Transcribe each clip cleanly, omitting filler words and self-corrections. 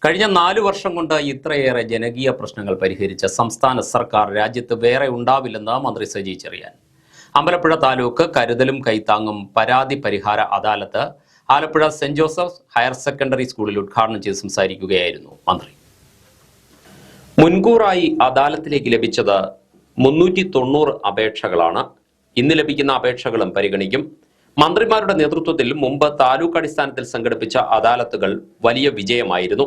കഴിഞ്ഞ 4 വർഷം കൊണ്ട് ഇത്രയേറെ ജനകീയ പ്രശ്നങ്ങൾ പരിഹരിച്ച സംസ്ഥാന സർക്കാർ രാജ്യത്ത് വേറെ ഉണ്ടാവില്ലെന്ന് മന്ത്രി സജി ചെറിയാൻ. അമ്പലപ്പുഴ താലൂക്ക് കരുതലും കൈത്താങ്ങും പരാതി പരിഹാര അദാലത്ത് Alappuzha Saint Joseph higher secondary സ്കൂളിൽ ഉദ്ഘാടനം ചെയ്ത് സംസാരിക്കുകയായിരുന്നു മന്ത്രി. മുൻകൂറായി അദാലത്തിലേക്ക് ലഭിച്ചത് 390 അപേക്ഷകളാണ്. ഇന്ന് ലഭിക്കുന്ന അപേക്ഷകളും പരിഗണിക്കും. മന്ത്രിമാരുടെ നേതൃത്വത്തിൽ മുമ്പ് താലൂക്ക് അടിസ്ഥാനത്തിൽ സംഘടിപ്പിച്ച അദാലത്തുകൾ വലിയ വിജയമായിരുന്നു.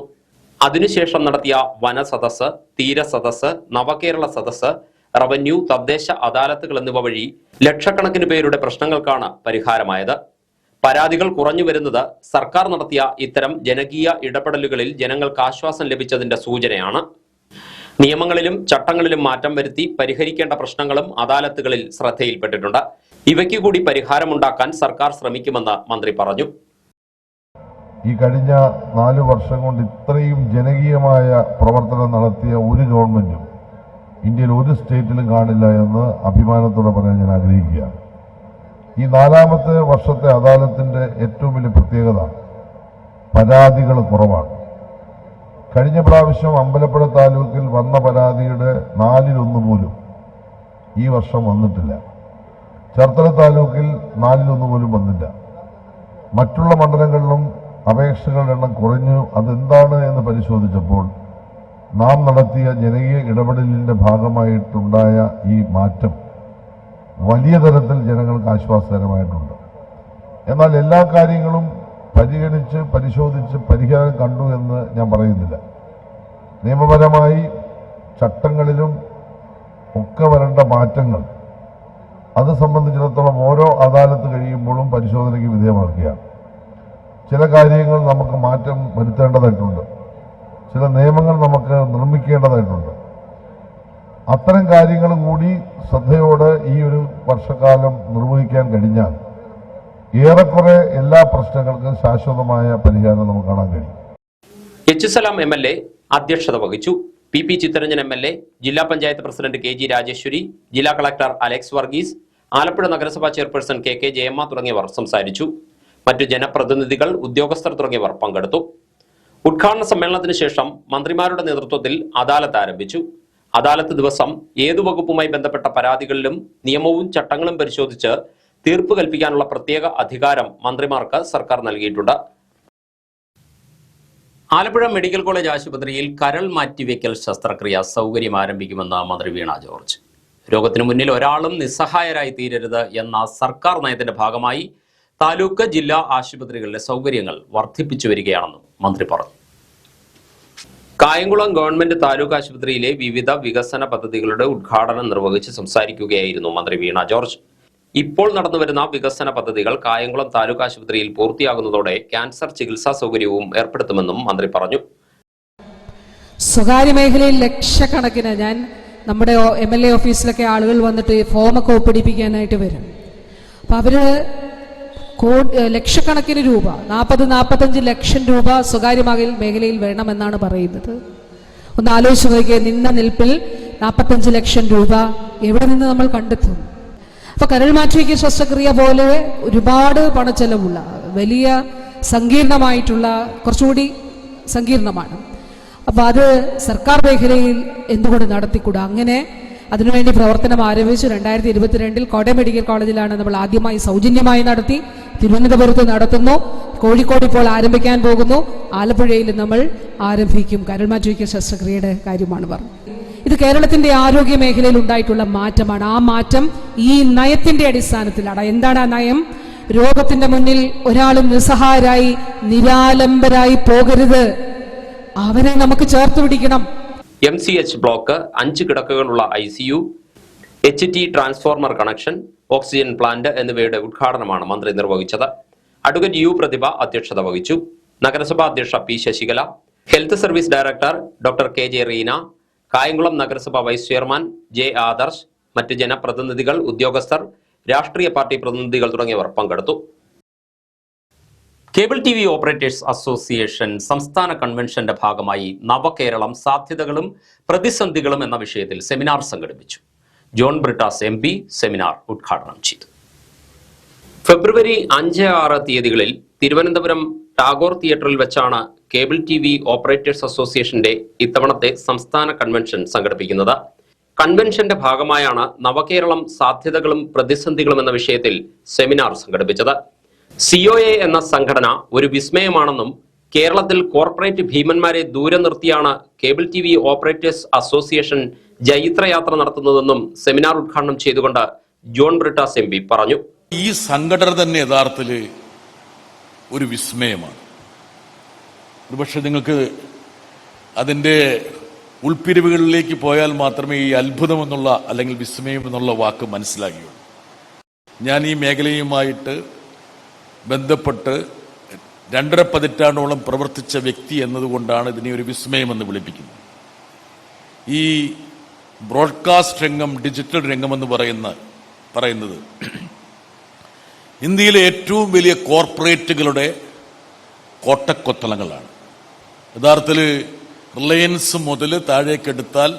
അതിനുശേഷം നടത്തിയ വനസദസ്, തീരസദസ്, നവകേരള സദസ്, റവന്യൂ, തദ്ദേശ അദാലത്തുകൾ എന്നിവ വഴി ലക്ഷക്കണക്കിന് പേരുടെ പ്രശ്നങ്ങൾക്കാണ് പരിഹാരമായത്. പരാതികൾ കുറഞ്ഞു വരുന്നത് സർക്കാർ നടത്തിയ ഇത്തരം ജനകീയ ഇടപെടലുകളിൽ ജനങ്ങൾക്ക് ആശ്വാസം ലഭിച്ചതിന്റെ സൂചനയാണ്. നിയമങ്ങളിലും ചട്ടങ്ങളിലും മാറ്റം വരുത്തി പരിഹരിക്കേണ്ട പ്രശ്നങ്ങളും അദാലത്തുകളിൽ ശ്രദ്ധയിൽപ്പെട്ടിട്ടുണ്ട്. ഇവയ്ക്ക് കൂടി പരിഹാരമുണ്ടാക്കാൻ സർക്കാർ ശ്രമിക്കുമെന്ന് മന്ത്രി പറഞ്ഞു. ഈ കഴിഞ്ഞ 4 വർഷം കൊണ്ട് ഇത്രയും ജനകീയമായ പ്രവർത്തനം നടത്തിയ ഒരു ഗവൺമെന്റും ഇന്ത്യയിൽ ഒരു സ്റ്റേറ്റിലും കാണില്ല എന്ന് അഭിമാനത്തോടെ പറയാൻ ഞാൻ ആഗ്രഹിക്കുകയാണ്. ഈ 4ാമത്തെ വർഷത്തെ അദാലത്തിന്റെ ഏറ്റവും വലിയ പ്രത്യേകത പരാതികൾ കുറവാണ്. കഴിഞ്ഞ പ്രാവശ്യം അമ്പലപ്പുഴ താലൂക്കിൽ വന്ന പരാതിയുടെ 4-1 പോലും ഈ വർഷം വന്നിട്ടില്ല. ചേർത്തല താലൂക്കിൽ 4-1 പോലും വന്നില്ല. മറ്റുള്ള മണ്ഡലങ്ങളിലും അപേക്ഷകളുടെ എണ്ണം കുറഞ്ഞു. അതെന്താണ് എന്ന് പരിശോധിച്ചപ്പോൾ നാം നടത്തിയ ജനകീയ ഇടപെടലിന്റെ ഭാഗമായിട്ടുണ്ടായ ഈ മാറ്റം വലിയ തരത്തിൽ ജനങ്ങൾക്ക് ആശ്വാസകരമായിട്ടുണ്ട്. എന്നാൽ എല്ലാ കാര്യങ്ങളും പരിഗണിച്ച് പരിശോധിച്ച് പരിഹാരം കണ്ടു എന്ന് ഞാൻ പറയുന്നില്ല. നിയമപരമായി ചട്ടങ്ങളിലും ഒക്കെ വരേണ്ട മാറ്റങ്ങൾ അത് സംബന്ധിച്ചിടത്തോളം ഓരോ അദാലത്ത് കഴിയുമ്പോഴും പരിശോധനയ്ക്ക് വിധേയമാക്കുകയാണ്. ചില കാര്യങ്ങൾ നമുക്ക് മാറ്റം വരുത്തേണ്ടതായിട്ടുണ്ട്. ചില നിയമങ്ങൾ നമുക്ക് നിർമ്മിക്കേണ്ടതായിട്ടുണ്ട്. അത്തരം കാര്യങ്ങൾ കൂടി ശ്രദ്ധയോടെ ഈ ഒരു വർഷക്കാലം നിർവഹിക്കാൻ കഴിഞ്ഞാൽ ഏറെക്കുറെ എല്ലാ പ്രശ്നങ്ങൾക്കും ശാശ്വതമായ പരിഹാരം നമുക്ക് കാണാൻ കഴിയും. എച്ച് സലാം MLA അധ്യക്ഷത വഹിച്ചു. PP ചിത്തരഞ്ജൻ MLA, ജില്ലാ പഞ്ചായത്ത് പ്രസിഡന്റ് KG രാജേശ്വരി, ജില്ലാ കളക്ടർ അലക്സ് വർഗീസ്, ആലപ്പുഴ നഗരസഭാ ചെയർപേഴ്സൺ KK ജയമ്മ തുടങ്ങിയവർ സംസാരിച്ചു. മറ്റു ജനപ്രതിനിധികൾ, ഉദ്യോഗസ്ഥർ തുടങ്ങിയവർ പങ്കെടുത്തു. ഉദ്ഘാടന സമ്മേളനത്തിന് ശേഷം മന്ത്രിമാരുടെ നേതൃത്വത്തിൽ അദാലത്ത് ആരംഭിച്ചു. അദാലത്ത് ദിവസം ഏതു വകുപ്പുമായി ബന്ധപ്പെട്ട പരാതികളിലും നിയമവും ചട്ടങ്ങളും പരിശോധിച്ച് തീർപ്പ് കൽപ്പിക്കാനുള്ള പ്രത്യേക അധികാരം മന്ത്രിമാർക്ക് സർക്കാർ നൽകിയിട്ടുണ്ട്. ആലപ്പുഴ മെഡിക്കൽ കോളേജ് ആശുപത്രിയിൽ കരൾ മാറ്റിവെക്കൽ ശസ്ത്രക്രിയ സൗകര്യം ആരംഭിക്കുമെന്ന് മന്ത്രി വീണ ജോർജ്. രോഗത്തിനു മുന്നിൽ ഒരാളും നിസ്സഹായരായി തീരരുത് എന്ന സർക്കാർ നയത്തിന്റെ ഭാഗമായി താലൂക്ക്, ജില്ലാ ആശുപത്രികളിലെ സൗകര്യങ്ങൾ വർദ്ധിപ്പിച്ചു വരികയാണെന്നും മന്ത്രി പറഞ്ഞു. കായംകുളം ഗവൺമെന്റ് താലൂക്ക് ആശുപത്രിയിലെ വിവിധ വികസന പദ്ധതികളുടെ ഉദ്ഘാടനം നിർവഹിച്ച് സംസാരിക്കുകയായിരുന്നു മന്ത്രി വീണ ജോർജ്. ഇപ്പോൾ നടന്നുവരുന്ന വികസന പദ്ധതികൾ കായംകുളം താലൂക്ക് ആശുപത്രിയിൽ പൂർത്തിയാകുന്നതോടെ ക്യാൻസർ ചികിത്സാ സൗകര്യവും ഏർപ്പെടുത്തുമെന്നും മന്ത്രി പറഞ്ഞു. സ്വകാര്യ മേഖലയിൽ ലക്ഷക്കണക്കിന് നമ്മുടെ MLA ഓഫീസിലൊക്കെ ആളുകൾ വന്നിട്ട് ഫോമൊക്കെ ഒപ്പിടിപ്പിക്കാനായിട്ട് വരും. അപ്പൊ അവര് ലക്ഷക്കണക്കിന് രൂപ, 40-45 ലക്ഷം രൂപ സ്വകാര്യ മേഖലയിൽ വേണമെന്നാണ് പറയുന്നത്. ഒന്ന് ആലോചിച്ച് നോക്കിയാൽ നിന്ന നിൽപ്പിൽ 45 ലക്ഷം രൂപ എവിടെ നിന്ന് നമ്മൾ കണ്ടെത്തും? അപ്പൊ കരൾ മാറ്റിവെക്കൽ ശസ്ത്രക്രിയ പോലെ ഒരുപാട് പണച്ചെലവുള്ള വലിയ സങ്കീർണമായിട്ടുള്ള, കുറച്ചുകൂടി സങ്കീർണമാണ്. അപ്പൊ അത് സർക്കാർ മേഖലയിൽ എന്തുകൊണ്ട് നടത്തിക്കൂടാ? അങ്ങനെ അതിനുവേണ്ടി പ്രവർത്തനം ആരംഭിച്ചു. 2022 കോട്ടയം മെഡിക്കൽ കോളേജിലാണ് നമ്മൾ ആദ്യമായി സൗജന്യമായി നടത്തി. തിരുവനന്തപുരത്ത് നടത്തുന്നു. കോഴിക്കോട് ഇപ്പോൾ ആരംഭിക്കാൻ പോകുന്നു. ആലപ്പുഴയിൽ നമ്മൾ ആരംഭിക്കും. കരൾ മാറ്റിവെക്കൽ ശസ്ത്രക്രിയയുടെ കാര്യമാണ് പറഞ്ഞത്. ഇത് കേരളത്തിന്റെ ആരോഗ്യ മേഖലയിൽ ഉണ്ടായിട്ടുള്ള മാറ്റമാണ്. ആ മാറ്റം ഈ നയത്തിന്റെ അടിസ്ഥാനത്തിലാണ്. എന്താണ് ആ നയം? രോഗത്തിന്റെ മുന്നിൽ ഒരാളും നിസ്സഹായരായി നിരാലംബരായി പോകരുത്. അവരെ നമുക്ക് ചേർത്ത് പിടിക്കണം. MCH block, 5 കിടക്കകളുള്ള ICU, HT transformer connection, oxygen plant എന്നിവയുടെ ഉദ്ഘാടനമാണ് മന്ത്രി നിർവഹിച്ചത്. അഡ്വക്കേറ്റ് U പ്രതിഭ അധ്യക്ഷത വഹിച്ചു. നഗരസഭാ അധ്യക്ഷ P Sasikala, health service director doctor KJ Reena, Kayamkulam നഗരസഭ വൈസ് ചെയർമാൻ J ആദർശ്, മറ്റ് ജനപ്രതിനിധികൾ, ഉദ്യോഗസ്ഥർ, രാഷ്ട്രീയ പാർട്ടി പ്രതിനിധികൾ തുടങ്ങിയവർ പങ്കെടുത്തു. കേബിൾ TV ഓപ്പറേറ്റേഴ്സ് അസോസിയേഷൻ സംസ്ഥാന കൺവെൻഷന്റെ ഭാഗമായി നവകേരളം സാധ്യതകളും പ്രതിസന്ധികളും എന്ന വിഷയത്തിൽ സെമിനാർ സംഘടിപ്പിച്ചു. ജോൺ ബ്രിട്ടാസ് MP സെമിനാർ ഉദ്ഘാടനം ചെയ്തു. ഫെബ്രുവരി 5-6 തീയതികളിൽ തിരുവനന്തപുരം ടാഗോർ തിയേറ്ററിൽ വെച്ചാണ് കേബിൾ TV ഓപ്പറേറ്റേഴ്സ് അസോസിയേഷന്റെ ഇത്തവണത്തെ സംസ്ഥാന കൺവെൻഷൻ സംഘടിപ്പിക്കുന്നത്. കൺവെൻഷന്റെ ഭാഗമായാണ് നവകേരളം സാധ്യതകളും പ്രതിസന്ധികളും എന്ന വിഷയത്തിൽ സെമിനാർ സംഘടിപ്പിച്ചത്. COA എന്ന സംഘടന ഒരു വിസ്മയമാണെന്നും കേരളത്തിൽ കോർപ്പറേറ്റ് ഭീമന്മാരെ ദൂരെ നിർത്തിയാണ് കേബിൾ TV ഓപ്പറേറ്റേഴ്സ് അസോസിയേഷൻ ജൈത്രയാത്ര നടത്തുന്നതെന്നും സെമിനാർ ഉദ്ഘാടനം ചെയ്തുകൊണ്ട് ജോൺ ബ്രിട്ടാസ് MP പറഞ്ഞു. ഈ സംഘടന തന്നെ യഥാർത്ഥത്തിൽ ഒരു വിസ്മയമാണ്. ഒരുപക്ഷെ നിങ്ങൾക്ക് അതിൻ്റെ ഉൾപ്പിരിവുകളിലേക്ക് പോയാൽ മാത്രമേ ഈ അത്ഭുതം എന്നുള്ള അല്ലെങ്കിൽ വിസ്മയം എന്നുള്ള വാക്ക് മനസ്സിലാകുകയുള്ളൂ. ഞാൻ ഈ മേഖലയുമായിട്ട് ബന്ധപ്പെട്ട് 2.5 പതിറ്റാണ്ടോളം പ്രവർത്തിച്ച വ്യക്തി എന്നതുകൊണ്ടാണ് ഇതിനെ ഒരു വിസ്മയമെന്ന് വിളിപ്പിക്കുന്നത്. ഈ ബ്രോഡ്കാസ്റ്റ് രംഗം, ഡിജിറ്റൽ രംഗമെന്ന് പറയുന്നത് ഇന്ത്യയിലെ ഏറ്റവും വലിയ കോർപ്പറേറ്റുകളുടെ കോട്ടക്കൊത്തളങ്ങളാണ്. യഥാർത്ഥത്തിൽ റിലയൻസ് മുതൽ താഴേക്കെടുത്താൽ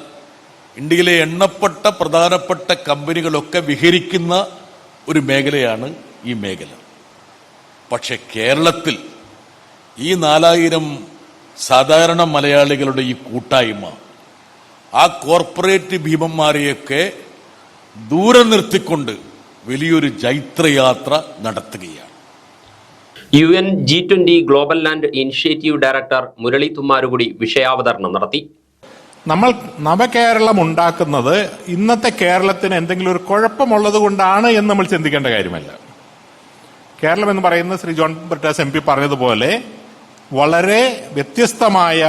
ഇന്ത്യയിലെ എണ്ണപ്പെട്ട പ്രധാനപ്പെട്ട കമ്പനികളൊക്കെ വിഹരിക്കുന്ന ഒരു മേഖലയാണ് ഈ മേഖല. പക്ഷെ കേരളത്തിൽ ഈ 4000 സാധാരണ മലയാളികളുടെ ഈ കൂട്ടായ്മ ആ കോർപ്പറേറ്റ് ഭീമന്മാരെയൊക്കെ ദൂരെ നിർത്തിക്കൊണ്ട് വലിയൊരു ജൈത്രയാത്ര നടത്തുകയാണ്. UN G20 global land initiative director Murali Thummarukudy വിഷയാവതരണം നടത്തി. നമ്മൾ നവകേരളം ഉണ്ടാക്കുന്നത് ഇന്നത്തെ കേരളത്തിന് എന്തെങ്കിലും ഒരു കുഴപ്പമുള്ളത് കൊണ്ടാണ് എന്ന് നമ്മൾ ചിന്തിക്കേണ്ട കാര്യമല്ല. കേരളം എന്ന് പറയുന്നത് ശ്രീ ജോൺ ബ്രിട്ടാസ് MP പറഞ്ഞതുപോലെ വളരെ വ്യത്യസ്തമായ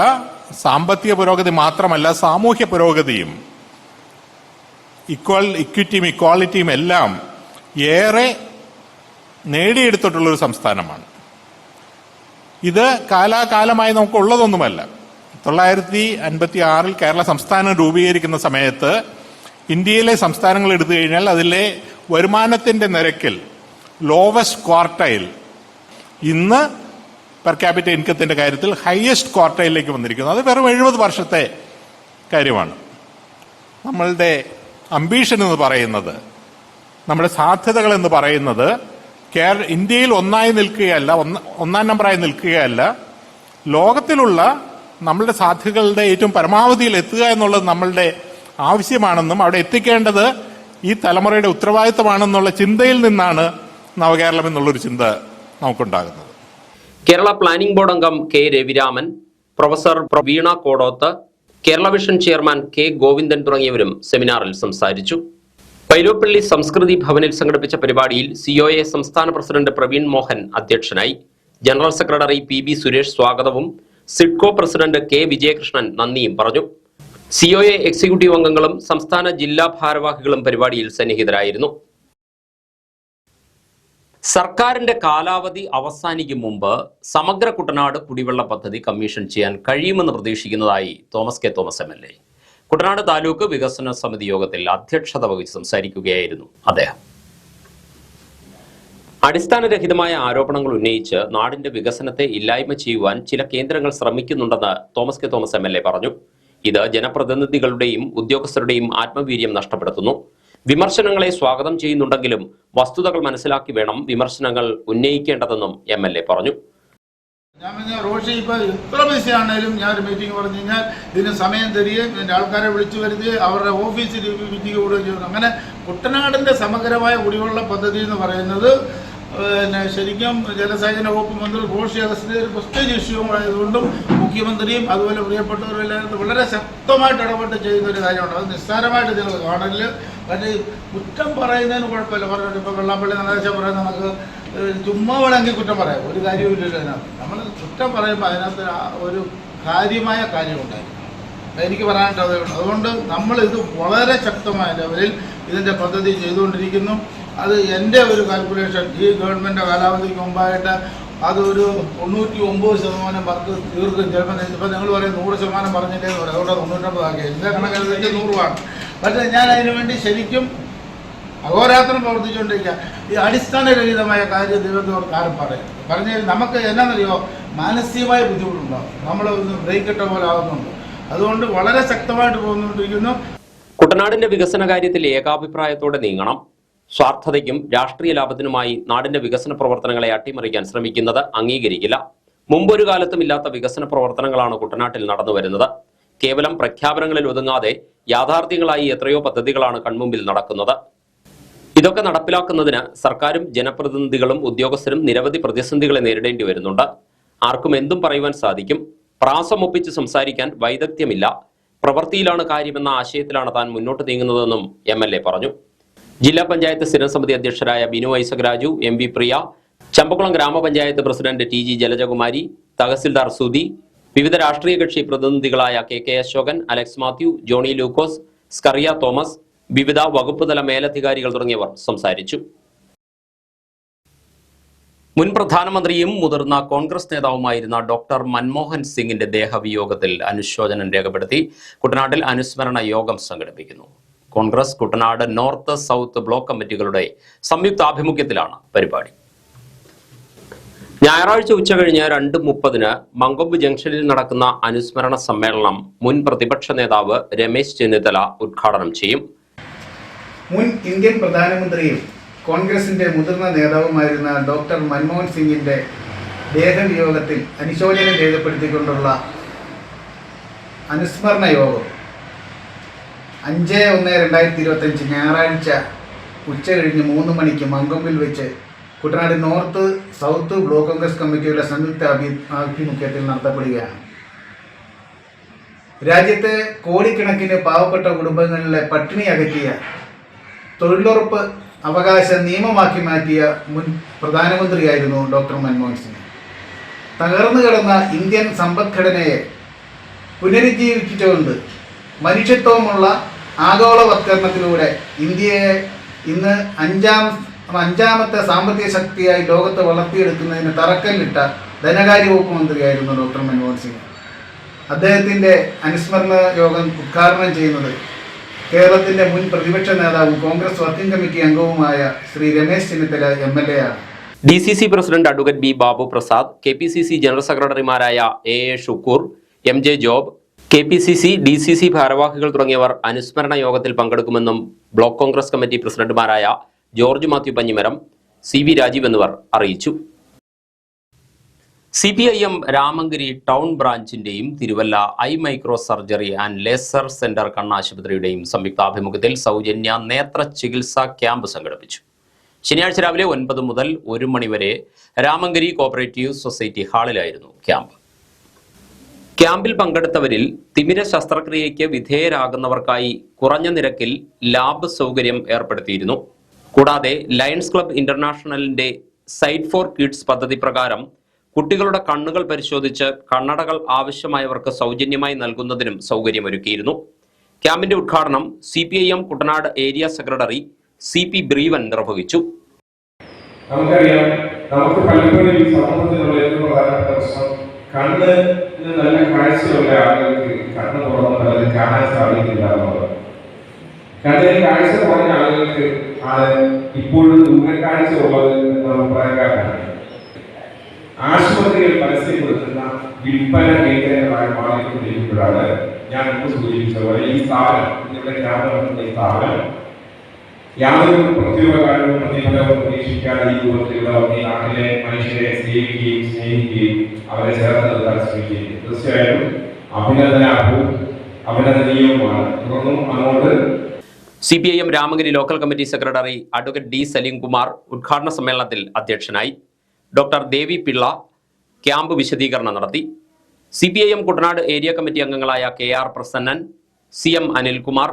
സാമ്പത്തിക പുരോഗതി മാത്രമല്ല, സാമൂഹ്യ പുരോഗതിയും ഇക്വിറ്റിയും ഇക്വാളിറ്റിയും എല്ലാം ഏറെ നേടിയെടുത്തിട്ടുള്ളൊരു സംസ്ഥാനമാണ്. ഇത് കാലാകാലമായി നമുക്കുള്ളതൊന്നുമല്ല. 1956 കേരള സംസ്ഥാനം രൂപീകരിക്കുന്ന സമയത്ത് ഇന്ത്യയിലെ സംസ്ഥാനങ്ങൾ എടുത്തു കഴിഞ്ഞാൽ അതിലെ വരുമാനത്തിന്റെ നിരക്കിൽ ലോവസ്റ്റ് ക്വാർട്ടൈൽ, ഇന്ന് പെർ ക്യാപിറ്റ ഇൻകത്തിന്റെ കാര്യത്തിൽ ഹയസ്റ്റ് ക്വാർട്ടൈലിലേക്ക് വന്നിരിക്കുന്നു. അത് വെറും 70 വർഷത്തെ കാര്യമാണ്. നമ്മളുടെ അംബീഷൻ എന്ന് പറയുന്നത്, നമ്മുടെ സാധ്യതകൾ എന്ന് പറയുന്നത് ഇന്ത്യയിൽ ഒന്നായി നിൽക്കുകയല്ല, ഒന്നാം നമ്പറായി നിൽക്കുകയല്ല, ലോകത്തിലുള്ള നമ്മളുടെ സാധ്യതകളുടെ ഏറ്റവും പരമാവധിയിൽ എത്തുക എന്നുള്ളത് നമ്മളുടെ ആവശ്യമാണെന്നും അവിടെ എത്തിക്കേണ്ടത് ഈ തലമുറയുടെ ഉത്തരവാദിത്തമാണെന്നുള്ള ചിന്തയിൽ നിന്നാണ് നവകേരളം എന്നുള്ളൊരു ചിന്ത നമുക്കുണ്ടാകുന്നത്. കേരള പ്ലാനിംഗ് ബോർഡ് അംഗം K. Raviraman, professor Veena Kodoth, Kerala vision chairman K. Govindan തുടങ്ങിയവരും സെമിനാറിൽ സംസാരിച്ചു. പൈലോപ്പള്ളി സംസ്കൃതി ഭവനിൽ സംഘടിപ്പിച്ച പരിപാടിയിൽ COA സംസ്ഥാന പ്രസിഡന്റ് പ്രവീൺ മോഹൻ അധ്യക്ഷനായി. ജനറൽ സെക്രട്ടറി PB സുരേഷ് സ്വാഗതവും സിഡ്കോ പ്രസിഡന്റ് K. വിജയകൃഷ്ണൻ നന്ദിയും പറഞ്ഞു. COA എക്സിക്യൂട്ടീവ് അംഗങ്ങളും സംസ്ഥാന ജില്ലാ ഭാരവാഹികളും പരിപാടിയിൽ സന്നിഹിതരായിരുന്നു. സർക്കാരിന്റെ കാലാവധി അവസാനിക്കും മുമ്പ് സമഗ്ര കുട്ടനാട് കുടിവെള്ള പദ്ധതി കമ്മീഷൻ ചെയ്യാൻ കഴിയുമെന്ന് പ്രതീക്ഷിക്കുന്നതായി Thomas K. Thomas MLA. Kuttanad taluk വികസന സമിതി യോഗത്തിൽ അധ്യക്ഷത വഹിച്ച് സംസാരിക്കുകയായിരുന്നു അദ്ദേഹം. അടിസ്ഥാനരഹിതമായ ആരോപണങ്ങൾ ഉന്നയിച്ച് നാടിന്റെ വികസനത്തെ ഇല്ലായ്മ ചെയ്യുവാൻ ചില കേന്ദ്രങ്ങൾ ശ്രമിക്കുന്നുണ്ടെന്ന് തോമസ് K. തോമസ് MLA പറഞ്ഞു. ഇത് ജനപ്രതിനിധികളുടെയും ഉദ്യോഗസ്ഥരുടെയും ആത്മവീര്യം നഷ്ടപ്പെടുത്തുന്നു. വിമർശനങ്ങളെ സ്വാഗതം ചെയ്യുന്നുണ്ടെങ്കിലും വസ്തുതകൾ മനസ്സിലാക്കി വേണം വിമർശനങ്ങൾ ഉന്നയിക്കേണ്ടതെന്നും MLA പറഞ്ഞു. ഞാൻ റോഷി ഇപ്പൊ എത്ര ബിസിയാണേലും ഞാൻ ഒരു മീറ്റിംഗ് പറഞ്ഞു കഴിഞ്ഞാൽ ഇതിന് സമയം തരികയും ഇതിന്റെ ആൾക്കാരെ വിളിച്ചു വരുത്തുകയും അവരുടെ ഓഫീസിൽ മീറ്റിംഗ് കൂടുകയും ചെയ്യുന്നു. അങ്ങനെ കുട്ടനാടിന്റെ സമഗ്രമായ കുടിവെള്ള പദ്ധതി എന്ന് പറയുന്നത് പിന്നെ ശരിക്കും ജലസേചന വകുപ്പ് മന്ത്രി റോഷി അഗസ്റ്റിന്റെ ഒരു പ്രസ്റ്റേജ് ഇഷ്യൂ ആയതുകൊണ്ടും മുഖ്യമന്ത്രിയും അതുപോലെ പ്രിയപ്പെട്ടവരെല്ലാവരും വളരെ ശക്തമായിട്ട് ഇടപെട്ട് ചെയ്യുന്ന ഒരു കാര്യമുണ്ട്. അത് നിസ്സാരമായിട്ട് നിങ്ങൾ കാണല്. പക്ഷേ കുറ്റം പറയുന്നതിന് കുഴപ്പമില്ല. പറഞ്ഞിട്ട് ഇപ്പോൾ വെള്ളാപ്പള്ളി നടേശം പറയുന്ന നമുക്ക് ചുമ്മാ വേണമെങ്കിൽ കുറ്റം പറയാം, ഒരു കാര്യമില്ലല്ലോ അതിനകത്ത്. നമ്മൾ കുറ്റം പറയുമ്പോൾ അതിനകത്ത് ഒരു കാര്യമായ കാര്യമുണ്ടായിരുന്നു. എനിക്ക് പറയാനായിട്ട് അതുകൊണ്ട് നമ്മൾ ഇത് വളരെ ശക്തമായ ലെവലിൽ ഇതിൻ്റെ പദ്ധതി ചെയ്തുകൊണ്ടിരിക്കുന്നു. അത് എൻ്റെ ഒരു കാൽക്കുലേഷൻ, ഈ ഗവൺമെൻറ് കാലാവധിക്ക് മുമ്പായിട്ട് അതൊരു 99% വർക്ക് തീർക്കും. ചിലപ്പോൾ ഇപ്പോൾ നിങ്ങൾ പറയും 100% പറഞ്ഞില്ലേ എന്ന് പറയും. അതുകൊണ്ട് 99 ആക്കി. എൻ്റെ കണക്കനുസരിച്ച് 100 പക്ഷേ ഞാൻ അതിനുവേണ്ടി ശരിക്കും അഹോരാത്രം പ്രവർത്തിച്ചുകൊണ്ടിരിക്കുക. ഈ അടിസ്ഥാനരഹിതമായ കാര്യം ദൈവത്തോട് ആരും പറഞ്ഞു നമുക്ക് എന്നാണെന്നറിയോ, മാനസികമായ ബുദ്ധിമുട്ടുണ്ടാകും. നമ്മൾ ഒന്ന് ബ്രേക്ക് ഇട്ട പോലെ ആകുന്നുണ്ട്. അതുകൊണ്ട് വളരെ ശക്തമായിട്ട് പോകുന്നുകൊണ്ടിരിക്കുന്നു. കുട്ടനാടിന്റെ വികസന കാര്യത്തിൽ ഏകാഭിപ്രായത്തോടെ നീങ്ങണം. സ്വാർത്ഥതയ്ക്കും രാഷ്ട്രീയ ലാഭത്തിനുമായി നാടിന്റെ വികസന പ്രവർത്തനങ്ങളെ അട്ടിമറിക്കാൻ ശ്രമിക്കുന്നത് അംഗീകരിക്കില്ല. മുമ്പൊരു കാലത്തും ഇല്ലാത്ത വികസന പ്രവർത്തനങ്ങളാണ് കുട്ടനാട്ടിൽ നടന്നു വരുന്നത്. കേവലം പ്രഖ്യാപനങ്ങളിൽ ഒതുങ്ങാതെ യാഥാർത്ഥ്യങ്ങളായി എത്രയോ പദ്ധതികളാണ് കൺമുമ്പിൽ നടക്കുന്നത്. ഇതൊക്കെ നടപ്പിലാക്കുന്നതിന് സർക്കാരും ജനപ്രതിനിധികളും ഉദ്യോഗസ്ഥരും നിരവധി പ്രതിസന്ധികളെ നേരിടേണ്ടി വരുന്നുണ്ട്. ആർക്കും എന്തും പറയുവാൻ സാധിക്കും. പ്രാസമൊപ്പിച്ച് സംസാരിക്കാൻ വൈദഗ്ധ്യമില്ല. പ്രവൃത്തിയിലാണ് കാര്യമെന്ന ആശയത്തിലാണ് താൻ മുന്നോട്ട് നീങ്ങുന്നതെന്നും MLA പറഞ്ഞു. ജില്ലാ പഞ്ചായത്ത് സ്ഥിരം സമിതി അധ്യക്ഷരായ ബിനു ഐസക് രാജു, MV പ്രിയ, ചമ്പക്കുളം ഗ്രാമപഞ്ചായത്ത് പ്രസിഡന്റ് TG ജലജകുമാരി, തഹസിൽദാർ സുധി, വിവിധ രാഷ്ട്രീയ കക്ഷി പ്രതിനിധികളായ KK അശോകൻ, അലക്സ് മാത്യു, ജോണി ലൂക്കോസ്, സ്കറിയ തോമസ്, വിവിധ വകുപ്പ് തല മേലധികാരികൾ തുടങ്ങിയവർ സംസാരിച്ചു. മുൻ പ്രധാനമന്ത്രിയും മുതിർന്ന കോൺഗ്രസ് നേതാവുമായിരുന്ന ഡോക്ടർ മൻമോഹൻ സിംഗിന്റെ ദേഹവിയോഗത്തിൽ അനുശോചനം രേഖപ്പെടുത്തി കുട്ടനാട്ടിൽ അനുസ്മരണ യോഗം സംഘടിപ്പിക്കുന്നു. Congress Kuttanad north south block കമ്മിറ്റികളുടെ സംയുക്താഭിമുഖ്യത്തിലാണ് പരിപാടി. ഞായറാഴ്ച ഉച്ചകഴിഞ്ഞ് 2:30 മങ്കൊമ്പ് ജംഗ്ഷനിൽ നടക്കുന്ന അനുസ്മരണ സമ്മേളനം മുൻ പ്രതിപക്ഷ നേതാവ് രമേശ് ചെന്നിത്തല ഉദ്ഘാടനം ചെയ്യും. മുൻ ഇന്ത്യൻ പ്രധാനമന്ത്രിയും കോൺഗ്രസിന്റെ മുതിർന്ന നേതാവുമായിരുന്ന ഡോക്ടർ മൻമോഹൻ സിംഗിന്റെ ദേഹവിയോഗത്തിൽ അനുശോചനം രേഖപ്പെടുത്തിക്കൊണ്ടുള്ള അനുസ്മരണ യോഗം 5/1/2025 ഞായറാഴ്ച ഉച്ചകഴിഞ്ഞ് 3 മണിക്ക് മങ്കൊമ്പിൽ വെച്ച് Kuttanad north south block Congress കമ്മിറ്റിയുടെ സംയുക്ത ആഭിമുഖ്യത്തിൽ നടത്തപ്പെടുകയാണ്. രാജ്യത്തെ കോടിക്കണക്കിന് പാവപ്പെട്ട കുടുംബങ്ങളിലെ പട്ടിണി അകറ്റിയ, തൊഴിലുറപ്പ് അവകാശ നിയമമാക്കി മാറ്റിയ മുൻ പ്രധാനമന്ത്രിയായിരുന്നു ഡോക്ടർ മൻമോഹൻ സിംഗ്. തകർന്നു കിടന്ന ഇന്ത്യൻ സമ്പദ്ഘടനയെ പുനരുജ്ജീവിപ്പിച്ചുകൊണ്ട് മനുഷ്യത്വമുള്ള ആഗോളവത്കരണത്തിലൂടെ ഇന്ത്യയെ ഇന്ന് അഞ്ചാമത്തെ സാമ്പത്തിക ശക്തിയായി ലോകത്ത് വളർത്തിയെടുക്കുന്നതിന് തറക്കല്ലിട്ട ധനകാര്യ വകുപ്പ് മന്ത്രിയായിരുന്നു ഡോക്ടർ മൻമോഹൻ സിംഗ്. അദ്ദേഹത്തിൻ്റെ അനുസ്മരണ യോഗം ഉദ്ഘാടനം ചെയ്യുന്നത് കേരളത്തിന്റെ മുൻ പ്രതിപക്ഷ നേതാവും കോൺഗ്രസ് വർക്കിംഗ് കമ്മിറ്റി അംഗവുമായ ശ്രീ രമേശ് ചെന്നിത്തല MLA ആണ്. DCC president advocate B Babu Prasad, KPCC general സെക്രട്ടറിമാരായ AA Shukoor, MJ Job, KPCC DCC ഭാരവാഹികൾ തുടങ്ങിയവർ അനുസ്മരണ യോഗത്തിൽ പങ്കെടുക്കുമെന്നും ബ്ലോക്ക് കോൺഗ്രസ് കമ്മിറ്റി പ്രസിഡന്റുമാരായ ജോർജ് മാത്യു പഞ്ഞിമരം, CV രാജീവ് എന്നിവർ അറിയിച്ചു. CPIM രാമങ്കരി ടൗൺ ബ്രാഞ്ചിന്റെയും Thiruvalla eye micro surgery and laser centre കണ്ണാശുപത്രിയുടെയും സംയുക്താഭിമുഖ്യത്തിൽ സൗജന്യ നേത്ര ചികിത്സാ ക്യാമ്പ് സംഘടിപ്പിച്ചു. ശനിയാഴ്ച രാവിലെ 9 മുതൽ 1 മണി വരെ രാമങ്കരി കോഓപ്പറേറ്റീവ് സൊസൈറ്റി ഹാളിലായിരുന്നു ക്യാമ്പ്. ക്യാമ്പിൽ പങ്കെടുത്തവരിൽ തിമിര ശസ്ത്രക്രിയയ്ക്ക് വിധേയരാകുന്നവർക്കായി കുറഞ്ഞ നിരക്കിൽ ലാബ് സൗകര്യം ഏർപ്പെടുത്തിയിരുന്നു. കൂടാതെ ലയൺസ് ക്ലബ് ഇന്റർനാഷണലിന്റെ സൈറ്റ് ഫോർ കിഡ്സ് പദ്ധതി പ്രകാരം കുട്ടികളുടെ കണ്ണുകൾ പരിശോധിച്ച് കണ്ണടകൾ ആവശ്യമായവർക്ക് സൗജന്യമായി നൽകുന്നതിനും സൗകര്യമൊരുക്കിയിരുന്നു. ക്യാമ്പിന്റെ ഉദ്ഘാടനം CPIM Kuttanad area secretary CP ബ്രീവൻ നിർവഹിച്ചു. നമുക്കറിയാം, നമുക്ക് പലപ്പോഴും ഈ സമൂഹത്തിലുള്ള ഏറ്റവും പ്രധാനപ്പെട്ട പ്രശ്നം കണ്ണിന് നല്ല കാഴ്ചയുള്ള ആളുകൾക്ക് കണ്ണ് തുറന്ന് പലരും കാണാൻ സാധിക്കില്ല എന്നുള്ളത്. കണ്ണിന് കാഴ്ച കുറഞ്ഞ ആളുകൾക്ക് ആണ് ഇപ്പോഴും ദൂരക്കാഴ്ച ഉള്ളത് എന്ന അഭിപ്രായക്കാരാണ്. ആശുപത്രികൾ പരസ്യപ്പെടുത്തുന്ന വിൽപ്പന കേന്ദ്രങ്ങളായി മാറിക്കൊണ്ടിരിക്കുമ്പോഴാണ് ഞാൻ മുമ്പ് സൂചിപ്പിച്ച പോലെ ഈ സ്ഥാപനം, നിങ്ങളുടെ ഗ്രാമത്തിന്റെ സ്ഥാപനം യാതൊരു പ്രത്യുപകാരവും പ്രതിഫലവും പ്രതീക്ഷിക്കാതെ ഈ രൂപത്തിലുള്ള ഈ നാട്ടിലെ മനുഷ്യരെ സ്നേഹിക്കുകയും സ്നേഹിക്കുകയും അവരെ ചേർത്ത് നിർത്താൻ ശ്രമിക്കുകയും തീർച്ചയായും അഭിനന്ദനീയവുമാണ്. തുടർന്നും അങ്ങോട്ട് CPIM Ramankary local committee secretary advocate D Saleemkumar ഉദ്ഘാടന സമ്മേളനത്തിൽ അധ്യക്ഷനായി. ഡോക്ടർ ദേവി പിള്ള ക്യാമ്പ് വിശദീകരണം നടത്തി. CPIM കുട്ടനാട് ഏരിയ കമ്മിറ്റി അംഗങ്ങളായ KR Prasannan, CM Anilkumar,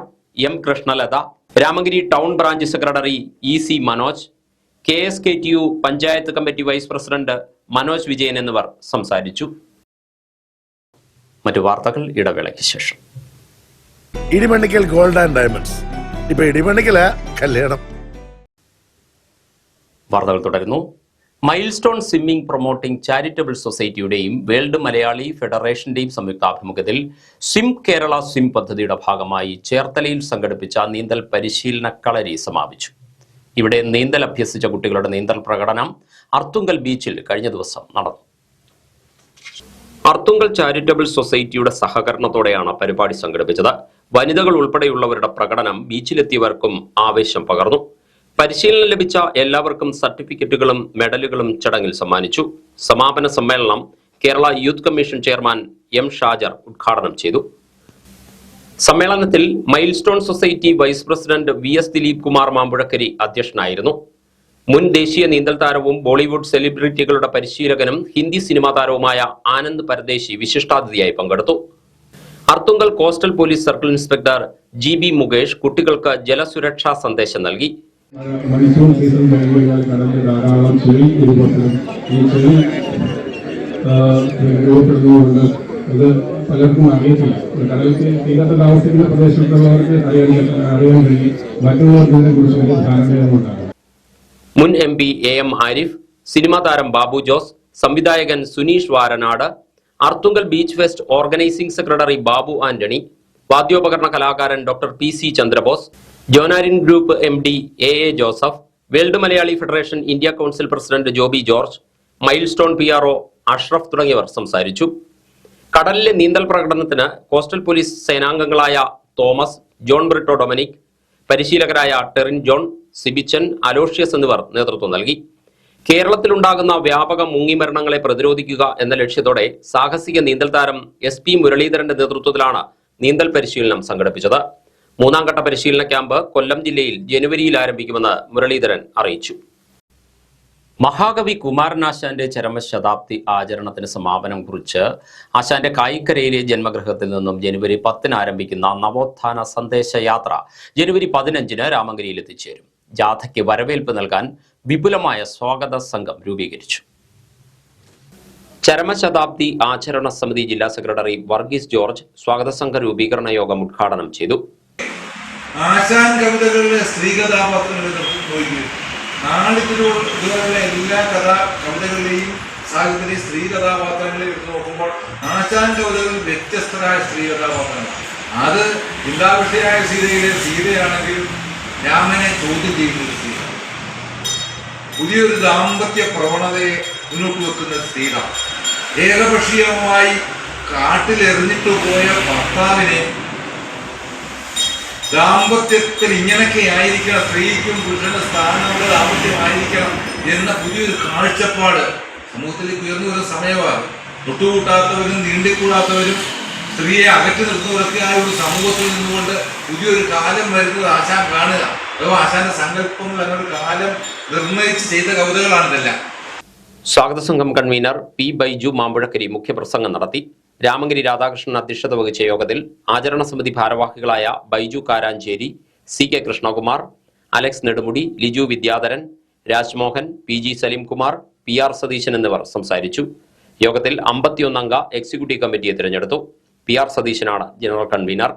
M Krishnalatha, Ramankary town branch secretary EC Manoj, KSKTU panchayat committee vice president Manoj Vijayan എന്നിവർ സംസാരിച്ചു. മറ്റു വാർത്തകൾ ഇടവേളയ്ക്ക് ശേഷം. ഇടിമണ്ണിക്കൽ ഗോൾഡ് ആൻഡ് ഡയമണ്ട്സ്, ഇപ്പൊ ഇടിമണ്ണിക്കല കല്യാണം. വാർത്തകൾ തുടരുന്നു. Milestone swimming promoting charitable സൊസൈറ്റിയുടെയും വേൾഡ് മലയാളി ഫെഡറേഷന്റെയും സംയുക്താഭിമുഖ്യത്തിൽ സ്വിം കേരള സ്വിം പദ്ധതിയുടെ ഭാഗമായി ചേർത്തലയിൽ സംഘടിപ്പിച്ച നീന്തൽ പരിശീലന കളരി സമാപിച്ചു. ഇവിടെ നീന്തൽ അഭ്യസിച്ച കുട്ടികളുടെ നീന്തൽ പ്രകടനം അർത്തുങ്കൽ ബീച്ചിൽ കഴിഞ്ഞ ദിവസം നടന്നു. അർത്തുങ്കൽ ചാരിറ്റബിൾ സൊസൈറ്റിയുടെ സഹകരണത്തോടെയാണ് പരിപാടി സംഘടിപ്പിച്ചത്. വനിതകൾ ഉൾപ്പെടെയുള്ളവരുടെ പ്രകടനം ബീച്ചിലെത്തിയവർക്കും ആവേശം പകർന്നു. പരിശീലനം ലഭിച്ച എല്ലാവർക്കും സർട്ടിഫിക്കറ്റുകളും മെഡലുകളും ചടങ്ങിൽ സമ്മാനിച്ചു. സമാപന സമ്മേളനം Kerala youth commission chairman M Shajar ഉദ്ഘാടനം ചെയ്തു. സമ്മേളനത്തിൽ mile stone society vice president VS Dileep Kumar Mampuzhakkary അധ്യക്ഷനായിരുന്നു. മുൻ ദേശീയ നീന്തൽ താരവും ബോളിവുഡ് സെലിബ്രിറ്റികളുടെ പരിശീലകനും ഹിന്ദി സിനിമാ താരവുമായ ആനന്ദ് പരദേശി വിശിഷ്ടാതിഥിയായി പങ്കെടുത്തു. Arthunkal coastal police circle inspector GB Mukesh കുട്ടികൾക്ക് ജലസുരക്ഷാ സന്ദേശം നൽകി. മൺസൂൺ സീസൺ കഴിഞ്ഞാൽ കടലിൽ ധാരാളം ചെളി രൂപപ്പെടും. ഈ ചെളി രൂപപ്പെടുന്നതുകൊണ്ട് ഇത് പലർക്കും അറിയത്തില്ല. കടലിൽ തീരത്ത് താമസിക്കുന്ന പ്രദേശത്തുള്ളവർക്ക് അറിയാൻ കഴിയും. മറ്റുള്ളവർക്ക് ഇതിനെക്കുറിച്ച് വലിയ ധാരണയുണ്ടാകും. മുൻ MP AM ആരിഫ്, സിനിമാ താരം ബാബു ജോസ്, സംവിധായകൻ Suneesh Varanad, Arthunkal beach fest organising secretary Babu Antony, വാദ്യോപകരണ കലാകാരൻ doctor PC Chandrabose, Jonarin group MD AA Joseph, world Malayali federation India council president Joby George, milestone PRO Ashraf തുടങ്ങിയവർ സംസാരിച്ചു. കടലിലെ നീന്തൽ പ്രകടനത്തിന് കോസ്റ്റൽ പോലീസ് സേനാംഗങ്ങളായ തോമസ്, ജോൺ ബ്രിട്ടോ ഡൊമിനിക്, പരിശീലകരായ ടെറിൻ ജോൺ, സിബിച്ചൻ, അലോഷ്യസ് എന്നിവർ നേതൃത്വം നൽകി. കേരളത്തിലുണ്ടാകുന്ന വ്യാപക മുങ്ങിമരണങ്ങളെ പ്രതിരോധിക്കുക എന്ന ലക്ഷ്യത്തോടെ സാഹസിക നീന്തൽ താരം SP മുരളീധരന്റെ നേതൃത്വത്തിലാണ് നീന്തൽ പരിശീലനം സംഘടിപ്പിച്ചത്. 3ാം ഘട്ട പരിശീലന ക്യാമ്പ് കൊല്ലം ജില്ലയിൽ ജനുവരിയിൽ ആരംഭിക്കുമെന്ന് മുരളീധരൻ അറിയിച്ചു. മഹാകവി കുമാരനാശാന്റെ ചരമശതാബ്ദി ആചരണത്തിന് സമാപനം കുറിച്ച് ആശാന്റെ കായിക്കരയിലെ ജന്മഗൃഹത്തിൽ നിന്നും ജനുവരി 10 ആരംഭിക്കുന്ന നവോത്ഥാന സന്ദേശയാത്ര ജനുവരി 15 രാമങ്കരിയിൽ എത്തിച്ചേരും. ജാഥയ്ക്ക് വരവേൽപ്പ് നൽകാൻ വിപുലമായ സ്വാഗത സംഘം രൂപീകരിച്ചു. ചരമശതാബ്ദി ആചരണ സമിതി ജില്ലാ സെക്രട്ടറി വർഗീസ് ജോർജ് സ്വാഗത സംഘ രൂപീകരണ യോഗം ഉദ്ഘാടനം ചെയ്തു. ആശാൻ കവിതകളിലെ സ്ത്രീ കഥാപാത്രങ്ങളെ നോക്കി നാളിതുവരെയുള്ള എല്ലാ കവിതകളിലെയും സാഹിത്യത്തിലെയും സ്ത്രീ കഥാപാത്രങ്ങളെ എടുത്ത് നോക്കുമ്പോൾ ആശാൻ കവിതകളിൽ വ്യത്യസ്തരായ സ്ത്രീ കഥാപാത്രങ്ങൾ. അത് ചിന്താവിഷയായ സീതയിലെ സീതയാണെങ്കിൽ രാമനെ ചോദ്യം ചെയ്യുന്ന സീത, പുതിയൊരു ദാമ്പത്യ പ്രവണതയെ മുന്നോട്ട് വെക്കുന്ന സീത, ഏകപക്ഷീയമായി കാട്ടിലെറിഞ്ഞിട്ട് പോയ ഭർത്താവിനെ ദാമ്പത്യത്തിൽ ഇങ്ങനെയൊക്കെ ആയിരിക്കണം, സ്ത്രീക്കും പുരുഷന്റെ സ്ഥാനമുള്ള ദാമ്പത്യമായിരിക്കണം എന്ന പുതിയൊരു കാഴ്ചപ്പാട് സമൂഹത്തിലേക്ക് ഉയർന്നു വരുന്ന സമയമാണ്. തൊട്ടുകൂട്ടാത്തവരും നീണ്ടിക്കൂടാത്തവരും സ്ത്രീയെ അകറ്റി നിർത്തുന്നവരൊക്കെ ആ ഒരു സമൂഹത്തിൽ നിന്നുകൊണ്ട് പുതിയൊരു കാലം വരുന്നത് ആശാൻ കാണുക. അഥവാ ആശാന്റെ സങ്കല്പങ്ങൾ അങ്ങനെ ഒരു കാലം നിർണയിച്ച് ചെയ്ത കവിതകളാണിതെല്ലാം. സ്വാഗത സംഘം കൺവീനർ P ബൈജു മാമ്പുഴക്കരി മുഖ്യപ്രസംഗം നടത്തി. രാമങ്കരി രാധാകൃഷ്ണൻ അധ്യക്ഷത വഹിച്ച യോഗത്തിൽ ആചരണ സമിതി ഭാരവാഹികളായ Baiju Karancheri, CK Krishnakumar, Alex Nedumudi, Liju Vidyadharan, Rajmohan, PG Salimkumar, PR Satheesan എന്നിവർ സംസാരിച്ചു. യോഗത്തിൽ 51 അംഗ എക്സിക്യൂട്ടീവ് കമ്മിറ്റിയെ തിരഞ്ഞെടുത്തു. PR സതീശനാണ് general convener.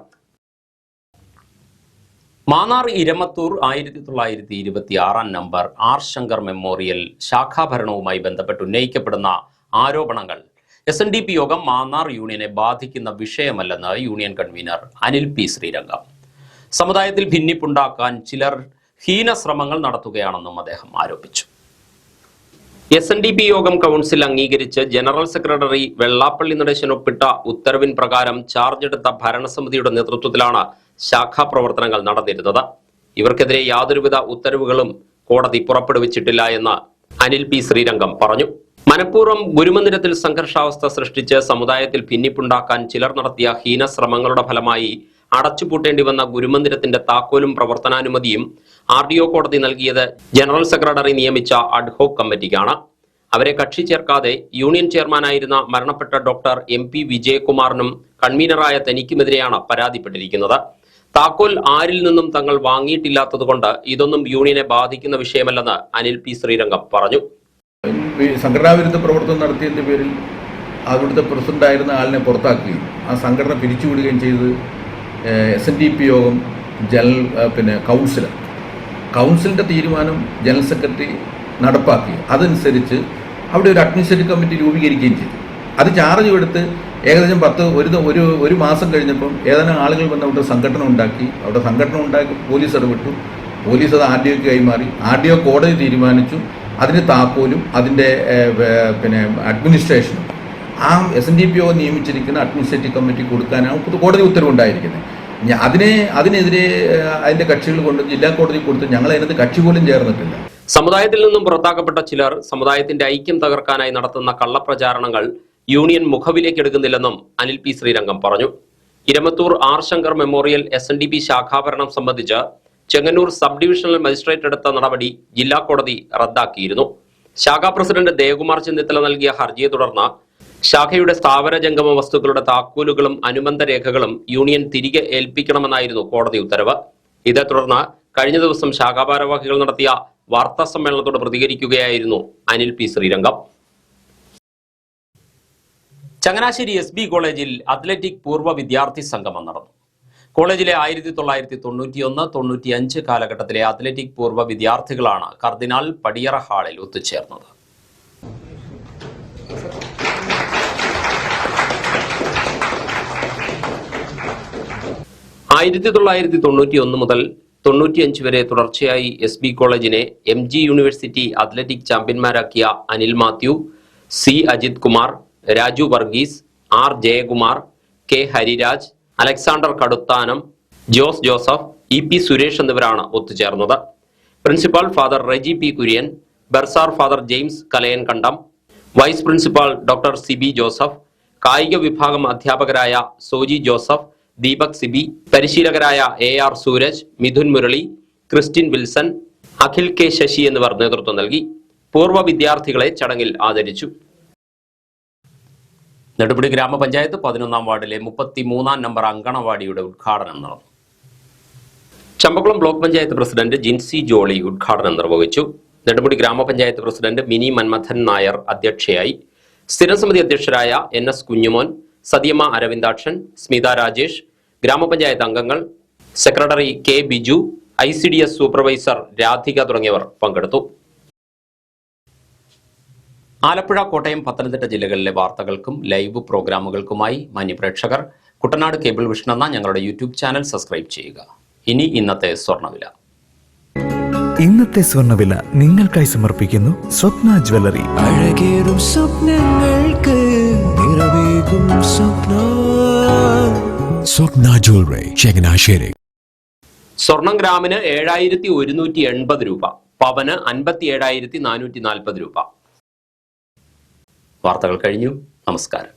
Mannar Eramathur 1926 number R Shankar memorial ശാഖാഭരണവുമായി ബന്ധപ്പെട്ട് ഉന്നയിക്കപ്പെടുന്ന ആരോപണങ്ങൾ SNDP യോഗം മാന്നാർ യൂണിയനെ ബാധിക്കുന്ന വിഷയമല്ലെന്ന് union convener Anil P Sreerangam. സമുദായത്തിൽ ഭിന്നിപ്പുണ്ടാക്കാൻ ചിലർ ഹീനശ്രമങ്ങൾ നടത്തുകയാണെന്നും അദ്ദേഹം ആരോപിച്ചു. SNDP യോഗം കൗൺസിൽ അംഗീകരിച്ച് ജനറൽ സെക്രട്ടറി വെള്ളാപ്പള്ളി നടേശൻ ഒപ്പിട്ട ഉത്തരവിൻ പ്രകാരം ചാർജ് എടുത്ത ഭരണസമിതിയുടെ നേതൃത്വത്തിലാണ് ശാഖാ പ്രവർത്തനങ്ങൾ നടന്നിരുന്നത്. ഇവർക്കെതിരെ യാതൊരുവിധ ഉത്തരവുകളും കോടതി പുറപ്പെടുവിച്ചിട്ടില്ല എന്ന് അനിൽ P ശ്രീരംഗം പറഞ്ഞു. മനഃപൂർവ്വം ഗുരുമന്ദിരത്തിൽ സംഘർഷാവസ്ഥ സൃഷ്ടിച്ച് സമുദായത്തിൽ ഭിന്നിപ്പുണ്ടാക്കാൻ ചിലർ നടത്തിയ ഹീനശ്രമങ്ങളുടെ ഫലമായി അടച്ചുപൂട്ടേണ്ടി വന്ന ഗുരുമന്ദിരത്തിന്റെ താക്കോലും പ്രവർത്തനാനുമതിയും RDO കോടതി നൽകിയത് ജനറൽ സെക്രട്ടറി നിയമിച്ച അഡ്ഹോക് കമ്മിറ്റിക്കാണ്. അവരെ കക്ഷി ചേർക്കാതെ യൂണിയൻ ചെയർമാനായിരുന്ന മരണപ്പെട്ട ഡോക്ടർ MP വിജയകുമാറിനും കൺവീനറായ തനിക്കുമെതിരെയാണ് പരാതിപ്പെട്ടിരിക്കുന്നത്. താക്കോൽ ആരിൽ നിന്നും തങ്ങൾ വാങ്ങിയിട്ടില്ലാത്തതുകൊണ്ട് ഇതൊന്നും യൂണിയനെ ബാധിക്കുന്ന വിഷയമല്ലെന്ന് അനിൽ P ശ്രീരംഗം പറഞ്ഞു. സംഘടനാവിരുദ്ധ പ്രവർത്തനം നടത്തിയതിൻ്റെ പേരിൽ അവിടുത്തെ പ്രസിഡന്റായിരുന്ന ആളിനെ പുറത്താക്കുകയും ആ സംഘടന പിരിച്ചുവിടുകയും ചെയ്തത് SNDP യോഗം കൗൺസിലിൻ്റെ തീരുമാനം ജനറൽ സെക്രട്ടറി നടപ്പാക്കി. അതനുസരിച്ച് അവിടെ ഒരു അഡ്മിനിസ്ട്രേറ്റീവ് കമ്മിറ്റി രൂപീകരിക്കുകയും ചെയ്തു. അത് ചാർജ് എടുത്ത് ഏകദേശം ഒരു മാസം കഴിഞ്ഞപ്പം ഏതാനും ആളുകൾ വന്ന് അവിടെ സംഘടന ഉണ്ടാക്കി പോലീസ് ഇടപെട്ടു. പോലീസ് അത് RDOക്ക് കൈമാറി. RDO കോടതി തീരുമാനിച്ചു. അതിന് താക്കോലും അതിൻ്റെ അഡ്മിനിസ്ട്രേഷനും ആ SNDP യോഗം നിയമിച്ചിരിക്കുന്ന അഡ്മിനിസ്ട്രേറ്റീവ് കമ്മിറ്റി കൊടുക്കാനാണ് കോടതി ഉത്തരവുണ്ടായിരിക്കുന്നത്. അതിനെതിരെ അതിൻ്റെ കക്ഷികൾ കൊണ്ട് ജില്ലാ കോടതി കൊടുത്ത് ഞങ്ങൾ അതിനകത്ത് കക്ഷി പോലും ചേർന്നിട്ടില്ല. സമുദായത്തിൽ നിന്നും പുറത്താക്കപ്പെട്ട ചിലർ സമുദായത്തിന്റെ ഐക്യം തകർക്കാനായി നടത്തുന്ന കള്ളപ്രചാരണങ്ങൾ യൂണിയൻ മുഖവിലേക്ക് എടുക്കുന്നില്ലെന്നും അനിൽ പി ശ്രീരംഗം പറഞ്ഞു. Iramathoor R Shankar memorial SNDP ശാഖാഭരണം സംബന്ധിച്ച് ചെങ്ങന്നൂർ സബ് ഡിവിഷണൽ മജിസ്ട്രേറ്റ് എടുത്ത നടപടി ജില്ലാ കോടതി റദ്ദാക്കിയിരുന്നു. ശാഖാ പ്രസിഡന്റ് ദേവകുമാർ ചെന്നിത്തല നൽകിയ ഹർജിയെ തുടർന്ന് ശാഖയുടെ സ്ഥാവര ജംഗമ വസ്തുക്കളുടെ താക്കോലുകളും അനുബന്ധ രേഖകളും യൂണിയൻ തിരികെ ഏൽപ്പിക്കണമെന്നായിരുന്നു കോടതി ഉത്തരവ്. ഇതേ തുടർന്ന് കഴിഞ്ഞ ദിവസം ശാഖാ ഭാരവാഹികൾ നടത്തിയ വാർത്താ സമ്മേളനത്തോട് പ്രതികരിക്കുകയായിരുന്നു അനിൽ പി ശ്രീരംഗം. ചങ്ങനാശ്ശേരി SB കോളേജിൽ അത്ലറ്റിക് പൂർവ്വ വിദ്യാർത്ഥി സംഗമം നടന്നു. കോളേജിലെ 1991-95 കാലഘട്ടത്തിലെ അത്ലറ്റിക് പൂർവ്വ വിദ്യാർത്ഥികളാണ് കർദിനാൾ പടിയറ ഹാളിൽ ഒത്തുചേർന്നത്. മുതൽ 95 വരെ തുടർച്ചയായി SB കോളേജിനെ MG യൂണിവേഴ്സിറ്റി അത്ലറ്റിക് ചാമ്പ്യന്മാരാക്കിയ Anil Mathew, C Ajith Kumar, Raju Varghese, R Jayakumar, K Hariraj, Alexander Kaduthanam, Jose Joseph, EP Suresh എന്നിവരാണ് ഒത്തുചേർന്നത്. Principal father Reji P Kurian, bursar father James Kalayan Kandam, vice principal doctor CB Joseph, കായിക വിഭാഗം അധ്യാപകരായ സോജി ജോസഫ്, ദീപക് സിബി, പരിശീലകരായ AR സൂരജ്, മിഥുൻ മുരളി, ക്രിസ്റ്റിൻ വിൽസൺ, അഖിൽ K ശശി എന്നിവർ നേതൃത്വം നൽകി. പൂർവ്വ വിദ്യാർത്ഥികളെ ചടങ്ങിൽ ആദരിച്ചു. നെടുമുടി ഗ്രാമപഞ്ചായത്ത് 11-ാം വാർഡിലെ 33-ാം നമ്പർ അങ്കണവാടിയുടെ ഉദ്ഘാടനം നടന്നു. ചമ്പക്കുളം ബ്ലോക്ക് പഞ്ചായത്ത് പ്രസിഡന്റ് ജിൻസി ജോളി ഉദ്ഘാടനം നിർവഹിച്ചു. നെടുമുടി ഗ്രാമപഞ്ചായത്ത് പ്രസിഡന്റ് മിനി മന്മഥൻ നായർ അധ്യക്ഷയായി. സ്ഥിരം സമിതി അധ്യക്ഷരായ NS കുഞ്ഞുമോൻ, സതിയമ്മ അരവിന്ദാക്ഷൻ, സ്മിത രാജേഷ്, ഗ്രാമപഞ്ചായത്ത് അംഗങ്ങൾ, secretary K Biju, ICDS supervisor Radhika തുടങ്ങിയവർ പങ്കെടുത്തു. ആലപ്പുഴ, കോട്ടയം, പത്തനംതിട്ട ജില്ലകളിലെ വാർത്തകൾക്കും ലൈവ് പ്രോഗ്രാമുകൾക്കുമായി മാന്യപ്രേക്ഷകർ കുട്ടനാട് കേബിൾ വിഷൻ എന്ന ഞങ്ങളുടെ യൂട്യൂബ് ചാനൽ സബ്സ്ക്രൈബ് ചെയ്യുക. ഇനി ഇന്നത്തെ സ്വർണ്ണവില. ഇന്നത്തെ സ്വർണ്ണവില നിങ്ങൾക്കായി സമർപ്പിക്കുന്നു സ്വപ്ന ജ്വല്ലറി. അഴകേറും സ്വപ്നങ്ങൾക്ക് നിറവേകും സ്വപ്ന ജ്വല്ലറി, ചങ്ങനാശ്ശേരി. സ്വർണം ഗ്രാമിന് 7180 രൂപ, പവന് 57,440 രൂപ. വാർത്തകൾ കഴിഞ്ഞു. നമസ്കാരം.